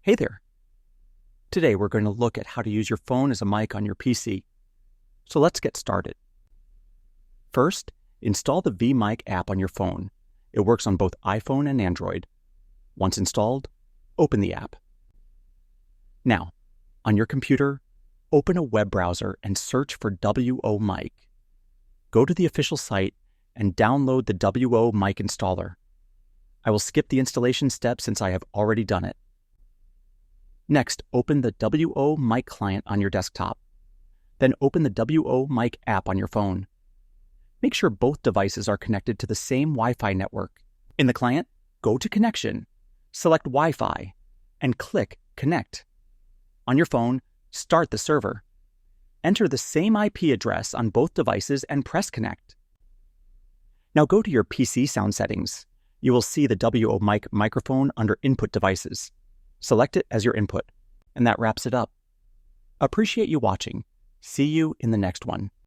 Hey there. Today we're going to look at how to use your phone as a mic on your PC. So let's get started. First, install the vMic app on your phone. It works on both iPhone and Android. Once installed, open the app. Now, on your computer, open a web browser and search for WO-Mic. Go to the official site and download the WO-Mic installer. I will skip the installation step since I have already done it. Next, open the WO-Mic client on your desktop. Then open the WO-Mic app on your phone. Make sure both devices are connected to the same Wi-Fi network. In the client, go to Connection, select Wi-Fi, and click Connect. On your phone, start the server. Enter the same IP address on both devices and press Connect. Now go to your PC sound settings. You will see the WO-Mic microphone under Input Devices. Select it as your input, and that wraps it up. Appreciate you watching. See you in the next one.